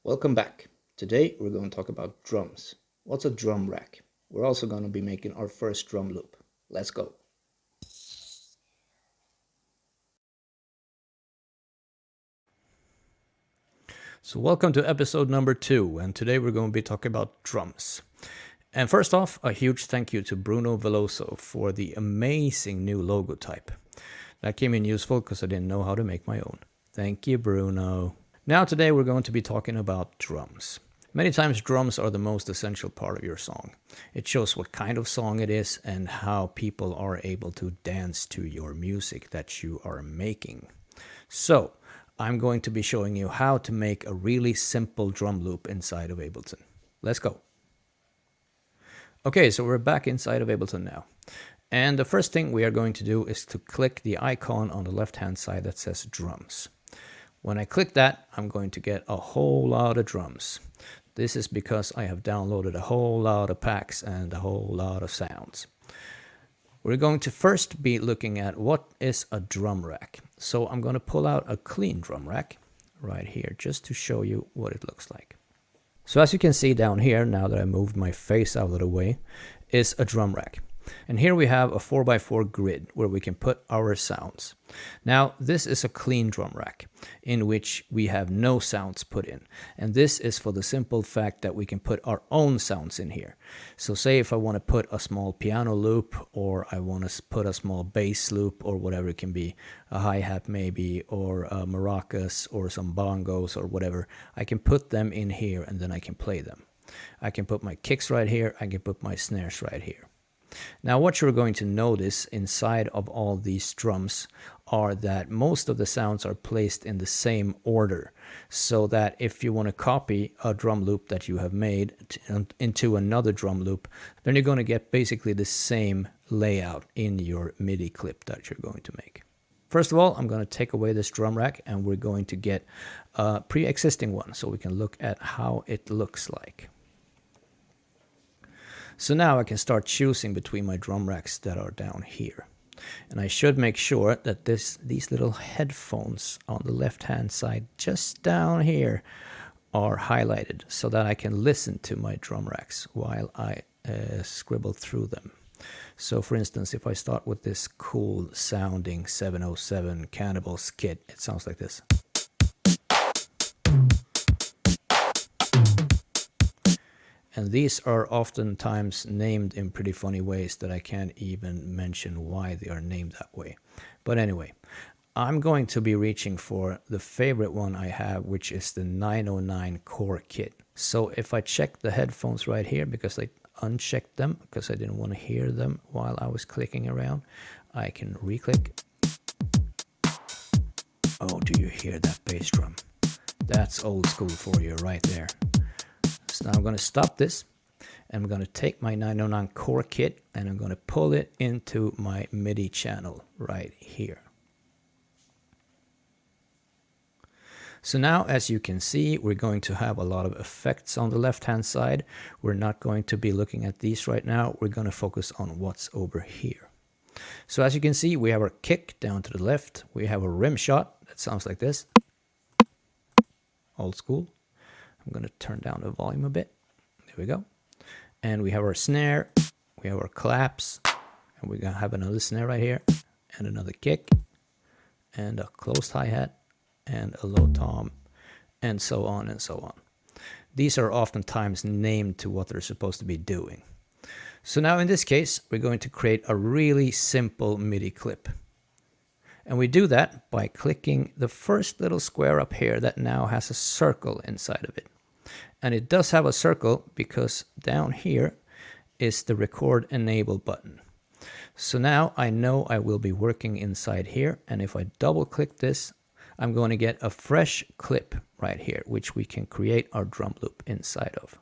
Welcome back. Today we're going to talk about drums. What's a drum rack? We're also going to be making our first drum loop. Let's go. So welcome to episode number 2, and today we're going to be talking about drums. And first off, a huge thank you to Bruno Veloso for the amazing new logo type. That came in useful because I didn't know how to make my own. Thank you, Bruno. Now today we're going to be talking about drums. Many times drums are the most essential part of your song. It shows what kind of song it is and how people are able to dance to your music that you are making. So, I'm going to be showing you how to make a really simple drum loop inside of Ableton. Let's go. Okay, so we're back inside of Ableton now. And the first thing we are going to do is to click the icon on the left-hand side that says drums. When I click that, I'm going to get a whole lot of drums. This is because I have downloaded a whole lot of packs and a whole lot of sounds. We're going to first be looking at what is a drum rack. So I'm going to pull out a clean drum rack right here just to show you what it looks like. So as you can see down here, now that I moved my face out of the way, is a drum rack. And here we have a 4x4 grid where we can put our sounds. Now, this is a clean drum rack in which we have no sounds put in. And this is for the simple fact that we can put our own sounds in here. So say if I want to put a small piano loop, or I want to put a small bass loop, or whatever it can be, a hi-hat maybe, or maracas, or some bongos, or whatever, I can put them in here and then I can play them. I can put my kicks right here, I can put my snares right here. Now what you're going to notice inside of all these drums are that most of the sounds are placed in the same order, so that if you want to copy a drum loop that you have made into another drum loop, then you're going to get basically the same layout in your MIDI clip that you're going to make. First of all, I'm going to take away this drum rack and we're going to get a pre-existing one so we can look at how it looks like. So now I can start choosing between my drum racks that are down here. And I should make sure that these little headphones on the left-hand side just down here are highlighted so that I can listen to my drum racks while I scribble through them. So for instance, if I start with this cool sounding 707 Cannibals kit, it sounds like this. And these are oftentimes named in pretty funny ways that I can't even mention why they are named that way. But anyway, I'm going to be reaching for the favorite one I have, which is the 909 Core Kit. So if I check the headphones right here, because I unchecked them, because I didn't want to hear them while I was clicking around, I can re-click. Oh, do you hear that bass drum? That's old school for you right there. So now I'm going to stop this and I'm going to take my 909 Core Kit and I'm going to pull it into my MIDI channel right here. So now, as you can see, we're going to have a lot of effects on the left-hand side. We're not going to be looking at these right now. We're going to focus on what's over here. So as you can see, we have our kick down to the left. We have a rim shot that sounds like this. Old school. I'm going to turn down the volume a bit. There we go. And we have our snare, we have our claps, and we're going to have another snare right here, and another kick, and a closed hi-hat, and a low tom, and so on and so on. These are oftentimes named to what they're supposed to be doing. So now in this case, we're going to create a really simple MIDI clip. And we do that by clicking the first little square up here that now has a circle inside of it. And it does have a circle because down here is the record enable button. So now I know I will be working inside here. And if I double click this, I'm going to get a fresh clip right here, which we can create our drum loop inside of.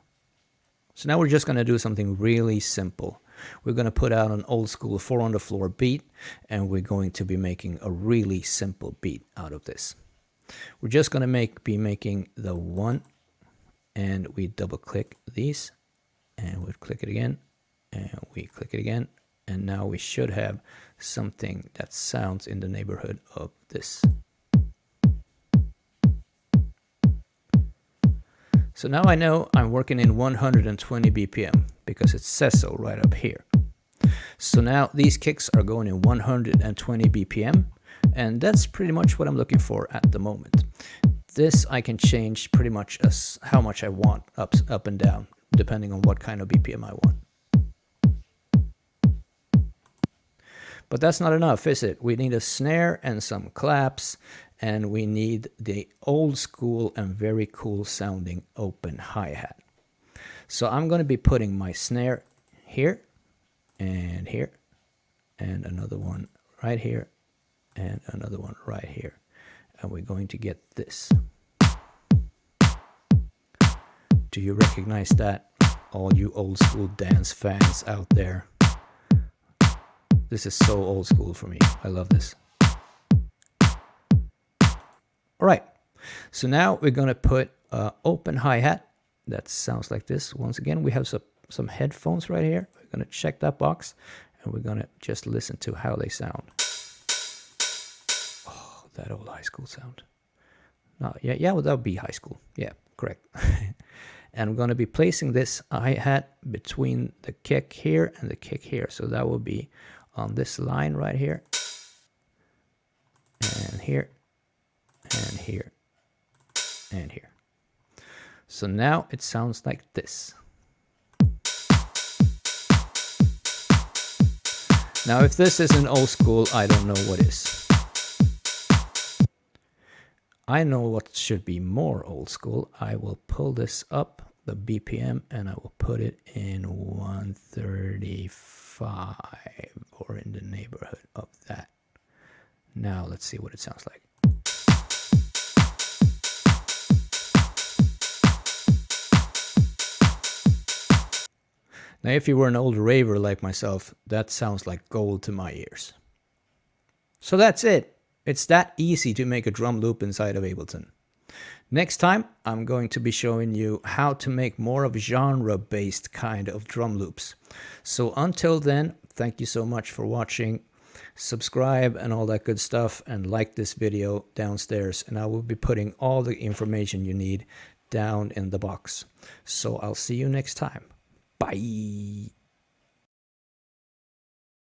So now we're just going to do something really simple. We're going to put out an old school 4 on the floor beat, and we're going to be making a really simple beat out of this. We're just going to be making the 1, and we double click these, and we click it again, and we click it again, and now we should have something that sounds in the neighborhood of this. So now I know I'm working in 120 BPM because it says so right up here. So now these kicks are going in 120 BPM, and that's pretty much what I'm looking for at the moment. This I can change pretty much as how much I want, up and down, depending on what kind of BPM I want. But that's not enough, is it? We need a snare and some claps, and we need the old school and very cool sounding open hi-hat. So I'm going to be putting my snare here, and another one right here, and another one right here. And we're going to get this. Do you recognize that, all you old school dance fans out there? This is so old school for me. I love this. All right, so now we're going to put open hi-hat. That sounds like this. Once again, we have some headphones right here. We're going to check that box, and we're going to just listen to how they sound. Oh, that old high school sound. No, yeah, well, that would be high school. Yeah, correct. And I'm going to be placing this hi-hat between the kick here and the kick here. So that will be on this line right here, and here, and here, and here. So now it sounds like this. Now if this isn't old school, I don't know what is. I know what should be more old school. I will pull this up, the BPM, and I will put it in 135 or in the neighborhood of that. Now let's see what it sounds like. Now if you were an old raver like myself, that sounds like gold to my ears. So that's it. It's that easy to make a drum loop inside of Ableton. Next time, I'm going to be showing you how to make more of genre-based kind of drum loops. So until then, thank you so much for watching. Subscribe and all that good stuff, and like this video downstairs, and I will be putting all the information you need down in the box. So I'll see you next time. Bye.